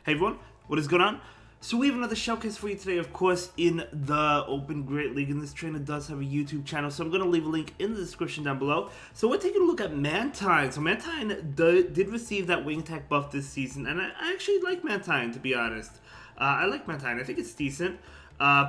Hey everyone, what is going on? So we have another showcase for you today, of course, in the Open Great League, and this trainer does have a YouTube channel, so I'm going to leave a link in the description down below. So we're taking a look at Mantine. So Mantine did receive that wing attack buff this season, and I actually like Mantine, to be honest. I like Mantine. I think it's decent.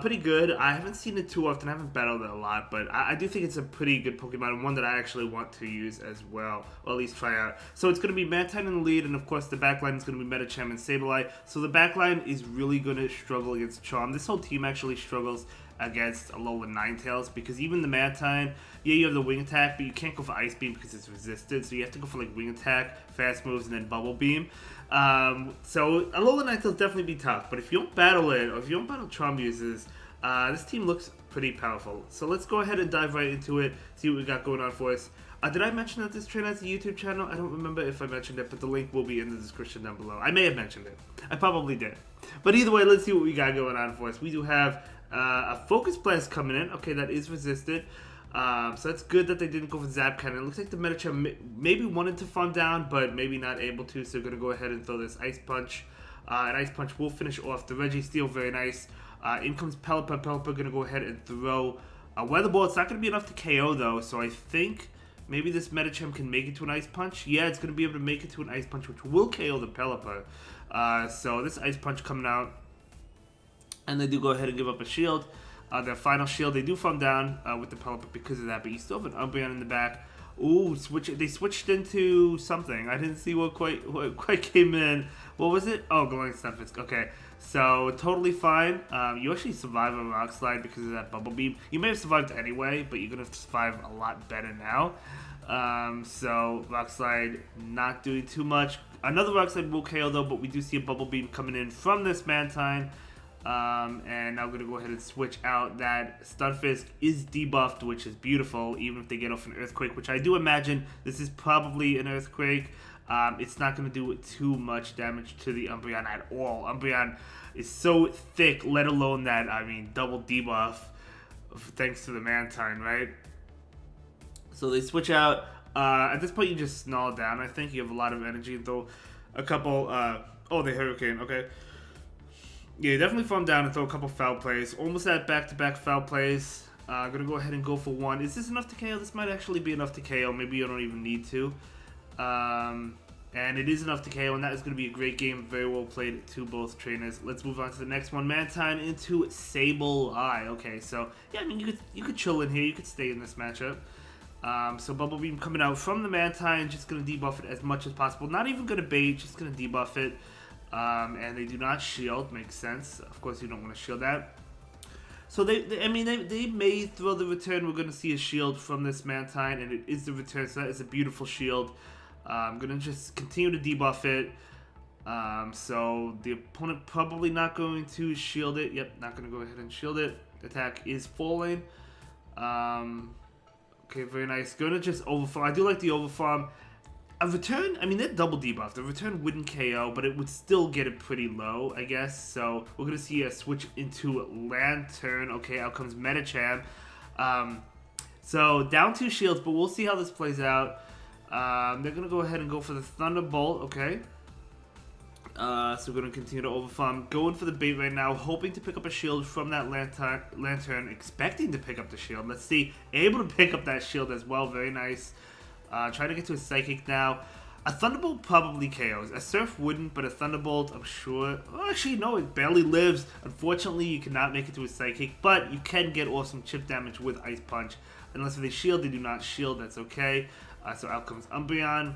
Pretty good. I haven't seen it too often. I haven't battled it a lot, but I do think it's a pretty good Pokemon and one that I actually want to use as well, or at least try out. So it's going to be Mantine in the lead, and of course the backline is going to be Medicham and Sableye. So the backline is really going to struggle against Charm. This whole team actually struggles against Alolan Ninetales because even the Mantine, yeah, you have the wing attack, but you can't go for Ice Beam because it's resisted. So you have to go for like wing attack, fast moves, and then Bubble Beam. So Alolan Ninetales definitely be tough, but if you don't battle it, or if you don't battle Charm users, this team looks pretty powerful. So let's go ahead and dive right into it, see what we got going on for us. Did I mention that this trainer has a YouTube channel? I don't remember if I mentioned it, but the link will be in the description down below. I may have mentioned it. I probably did. But either way, let's see what we got going on for us. We do have a Focus Blast coming in. Okay, that is resisted. So that's good that they didn't go for Zap Cannon. It looks like the Medicham maybe wanted to farm down, but maybe not able to, so they're going to go ahead and throw this Ice Punch. And Ice Punch will finish off the Registeel, very nice. In comes Pelipper. Pelipper going to go ahead and throw a Weather Ball. It's not going to be enough to KO, though, so I think maybe this Medicham can make it to an Ice Punch. Yeah, it's going to be able to make it to an Ice Punch, which will KO the Pelipper. So this Ice Punch coming out, and they do go ahead and give up a shield. Their final shield, they do farm down with the Pelipper because of that, but you still have an Umbreon in the back. Ooh, they switched into something. I didn't see what quite came in. What was it? Oh, Glowing Stunfisk. Okay, so totally fine. You actually survive a Rock Slide because of that Bubble Beam. You may have survived anyway, but you're going to survive a lot better now. So Rock Slide not doing too much. Another Rock Slide will KO though, but we do see a Bubble Beam coming in from this Mantine. And now I'm going to go ahead and switch out that Stunfisk is debuffed, which is beautiful, even if they get off an Earthquake, which I do imagine this is probably an Earthquake. It's not going to do too much damage to the Umbreon at all. Umbreon is so thick, let alone that, I mean, double debuff, thanks to the Mantine, right? So they switch out. At this point, you just snarl down, I think. You have a lot of energy and throw a couple, oh, the Hurricane, okay. Yeah, definitely farm down and throw a couple foul plays. Almost at back-to-back foul plays. I'm going to go ahead and go for one. Is this enough to KO? This might actually be enough to KO. Maybe you don't even need to. And it is enough to KO, and that is going to be a great game. Very well played to both trainers. Let's move on to the next one. Mantine into Sableye. Okay, so, yeah, I mean, you could chill in here. You could stay in this matchup. So Bubble Beam coming out from the Mantine. Just going to debuff it as much as possible. Not even going to bait. Just going to debuff it. And they do not shield, makes sense. Of course, you don't want to shield that. So they may throw the return. We're going to see a shield from this Mantine, and it is the return. So that is a beautiful shield. I'm going to just continue to debuff it. So the opponent probably not going to shield it. Yep, not going to go ahead and shield it. Attack is falling. Okay, very nice. Going to just overfarm. I do like the overfarm. A return, I mean, they're double debuffed. The return wouldn't KO, but it would still get it pretty low, I guess. So we're going to see a switch into Lantern. Okay, out comes Medicham. So down 2 shields, but we'll see how this plays out. They're going to go ahead and go for the Thunderbolt, okay. So we're going to continue to overfarm. Going for the bait right now, hoping to pick up a shield from that Lantern, expecting to pick up the shield. Let's see, able to pick up that shield as well, very nice. Trying to get to a Psychic now. A Thunderbolt probably KOs. A Surf wouldn't, but a Thunderbolt, I'm sure. Oh, actually, no, it barely lives. Unfortunately, you cannot make it to a Psychic, but you can get awesome chip damage with Ice Punch. Unless if they shield, they do not shield. That's okay. So out comes Umbreon.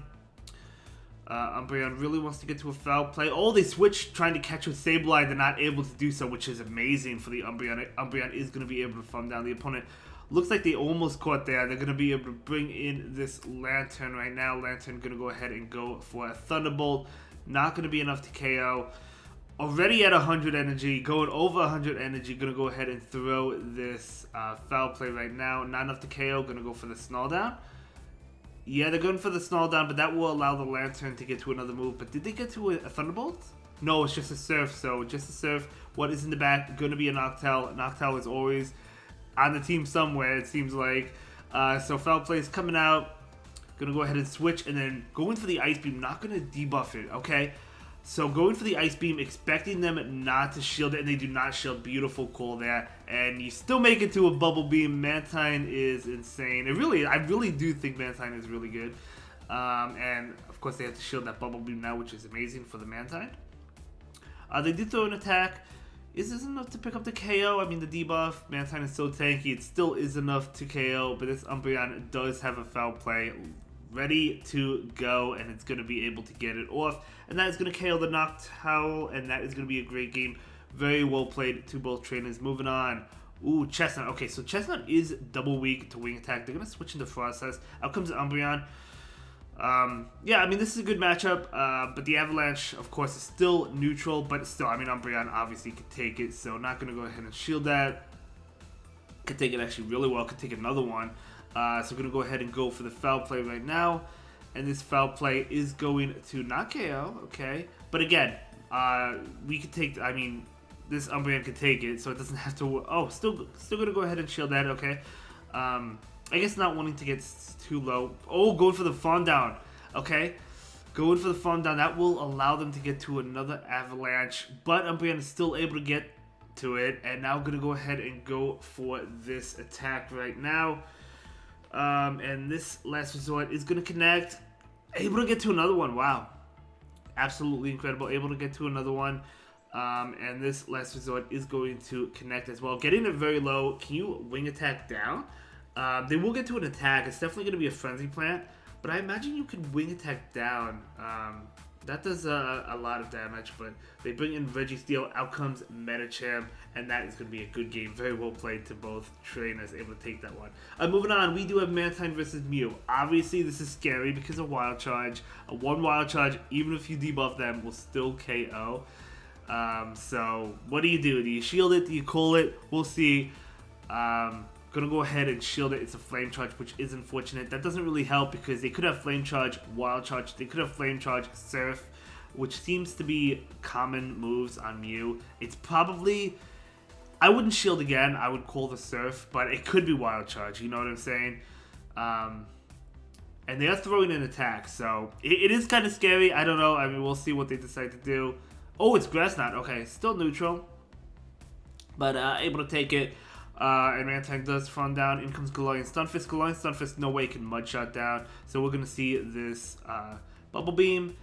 Umbreon really wants to get to a foul play. Oh, they switch trying to catch with Sableye. They're not able to do so, which is amazing for the Umbreon. Umbreon is going to be able to farm down the opponent. Looks like they almost caught there. They're going to be able to bring in this Lantern right now. Lantern going to go ahead and go for a Thunderbolt. Not going to be enough to KO. Already at 100 energy. Going over 100 energy. Going to go ahead and throw this foul play right now. Not enough to KO. Going to go for the Snarl Down. Yeah, they're going for the Snarl Down, but that will allow the Lantern to get to another move. But did they get to a Thunderbolt? No, it's just a Surf. So just a Surf. What is in the back? Going to be a Noctowl. Noctowl is always on the team somewhere, it seems like. So foul play is coming out. Gonna go ahead and switch and then going for the Ice Beam. Not gonna debuff it, okay? So going for the Ice Beam, expecting them not to shield it, and they do not shield. Beautiful call there. And you still make it to a Bubble Beam. Mantine is insane. I really do think Mantine is really good. And of course they have to shield that Bubble Beam now, which is amazing for the Mantine. They did throw an attack. Is this enough to pick up the KO? I mean, the debuff, Mantine is so tanky, it still is enough to KO, but this Umbreon does have a foul play ready to go, and it's going to be able to get it off. And that is going to KO the Noctowl, and that is going to be a great game. Very well played to both trainers. Moving on. Ooh, Chesnaught. Okay, so Chesnaught is double weak to Wing Attack. They're going to switch into Process. Out comes Umbreon. Yeah, I mean, this is a good matchup, but the Avalanche, of course, is still neutral, but still, I mean, Umbreon obviously could take it, so not going to go ahead and shield that. Could take it actually really well, could take another one. So we're going to go ahead and go for the foul play right now, and this foul play is going to not KO, okay? But again, we could take, I mean, this Umbreon could take it, so it doesn't have to, oh, still going to go ahead and shield that, okay? I guess not wanting to get too low. Oh, going for the Fawn Down. Okay. Going for the Fawn Down. That will allow them to get to another Avalanche. But Umbreon is still able to get to it. And now going to go ahead and go for this attack right now. And this Last Resort is going to connect. Able to get to another one. Wow. Absolutely incredible. Able to get to another one. And this Last Resort is going to connect as well. Getting it very low. Can you Wing Attack down? They will get to an attack. It's definitely going to be a Frenzy Plant, but I imagine you could Wing Attack down. That does a lot of damage, but they bring in Registeel. Out comes Metachamp, and that is going to be a good game. Very well played to both trainers, able to take that one. Moving on, we do have Mantine versus Mew. Obviously, this is scary because of Wild Charge. One Wild Charge, even if you debuff them, will still KO. So, what do? Do you shield it? Do you call it? We'll see. Gonna go ahead and shield it. It's a Flame Charge, which is unfortunate. That doesn't really help because they could have Flame Charge, Wild Charge. They could have Flame Charge, Surf, which seems to be common moves on Mew. It's probably, I wouldn't shield again. I would call the Surf, but it could be Wild Charge. You know what I'm saying? And they are throwing an attack, so it is kind of scary. I don't know. I mean, we'll see what they decide to do. Oh, it's Grass Knot. Okay, still neutral, but able to take it. And Mantine does Fawn down. In comes Galarian Stunfisk. Galarian Stunfisk, no way can Mudshot down. So we're going to see this Bubble Beam.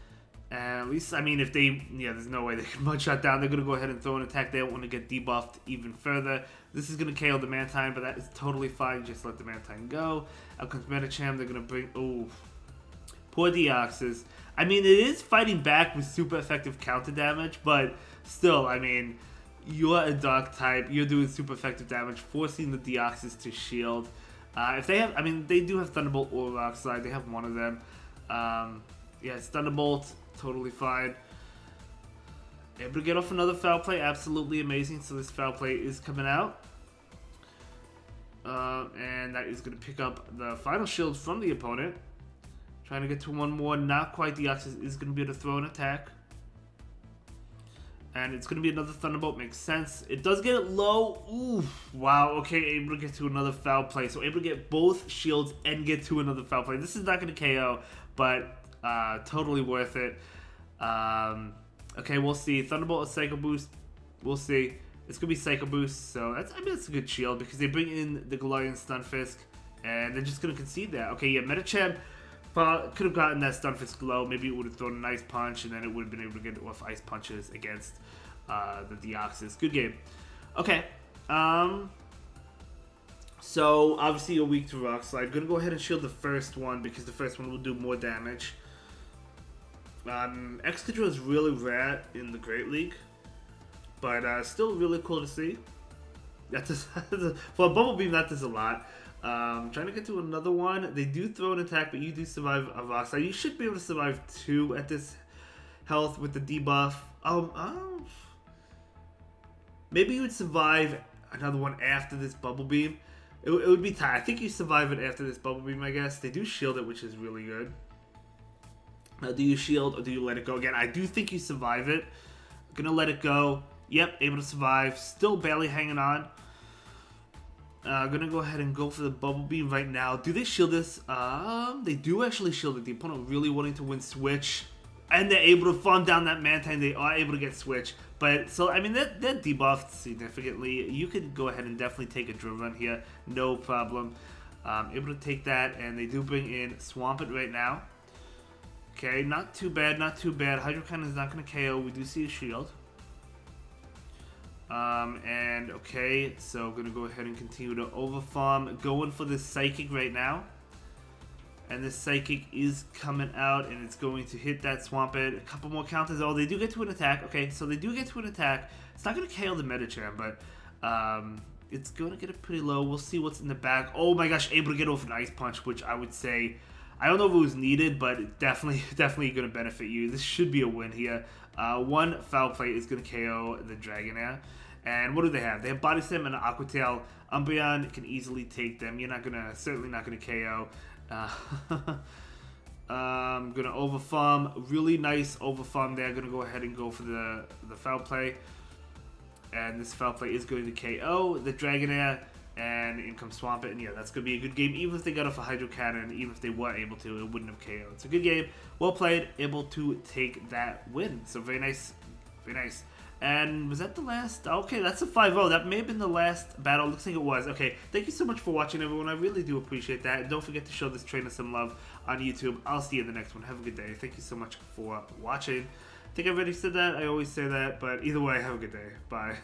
And at least, I mean, if they, yeah, there's no way they can Mudshot down. They're going to go ahead and throw an attack. They don't want to get debuffed even further. This is going to KO the Mantine, but that is totally fine. Just let the Mantine go. Out comes Metacham. They're going to bring, oh, poor Deoxys. I mean, it is fighting back with super effective counter damage, but still, I mean, you're a Dark type, you're doing super effective damage, forcing the Deoxys to shield. If they have, I mean, they do have Thunderbolt or Rock Slide, they have one of them. Yeah, it's Thunderbolt, totally fine. Able to get off another foul play, absolutely amazing. So this foul play is coming out. And that is going to pick up the final shield from the opponent. Trying to get to one more, not quite. Deoxys is going to be able to throw an attack. And it's going to be another Thunderbolt, makes sense. It does get it low. Ooh, wow, okay, able to get to another foul play. So able to get both shields and get to another foul play. This is not going to KO, but totally worth it. Okay, we'll see. Thunderbolt or Psycho Boost, we'll see. It's going to be Psycho Boost, so that's, I mean, that's a good shield because they bring in the Galarian Stunfisk, and they're just going to concede that. Okay, yeah, Metacham could have gotten that Stunfisk low. Maybe it would have thrown a nice punch, and then it would have been able to get off ice punches against the Deoxys. Good game. Okay. So, obviously, you're weak to Rock Slide. Gonna go ahead and shield the first one because the first one will do more damage. Excadrill is really rare in the Great League, but still really cool to see. That does, for a Bubble Beam, that does a lot. Trying to get to another one. They do throw an attack, but you do survive a Rock Slide. You should be able to survive 2 at this health with the debuff. Maybe you would survive another one after this Bubble Beam. It would be tight. I think you survive it after this Bubble Beam, I guess. They do shield it, which is really good. Now, do you shield or do you let it go again? I do think you survive it. Gonna let it go. Yep, able to survive. Still barely hanging on. Gonna go ahead and go for the Bubble Beam right now. Do they shield this? They do actually shield it. The opponent really wanting to win Switch. and they're able to farm down that Mantine. They are able to get switch. But, so, I mean, they're debuffed significantly. You could go ahead and definitely take a drill run here. No problem. Able to take that, and they do bring in Swampert right now. Okay, not too bad, not too bad. Hydro Cannon is not going to KO. We do see a shield. And, okay, so going to go ahead and continue to overfarm. Going for this Psychic right now. And this Psychic is coming out, and it's going to hit that Swampert. A couple more counters. Oh, they do get to an attack. Okay, so they do get to an attack. It's not going to KO the Medicham, but it's going to get it pretty low. We'll see what's in the back. Oh my gosh, able to get off an Ice Punch, which I would say, I don't know if it was needed, but definitely going to benefit you. This should be a win here. One Foul Play is going to KO the Dragonair. And what do they have? They have Body Slam and an Aqua Tail. Umbreon can easily take them. You're certainly not going to KO. I'm gonna overfarm. Really nice overfarm there. Gonna go ahead and go for the Foul Play, and this Foul Play is going to KO the Dragonair, and in comes Swampert. And yeah, that's gonna be a good game. Even if they got off a Hydro Cannon, even if they were able to, it wouldn't have KO'd. It's a good game. Well played. Able to take that win. So very nice, very nice. And was that the last? Okay, that's a 5-0. That may have been the last battle. Looks like it was. Okay, thank you so much for watching, everyone. I really do appreciate that. And don't forget to show this trainer some love on YouTube. I'll see you in the next one. Have a good day. Thank you so much for watching. I think I already said that. I always say that. But either way, have a good day. Bye.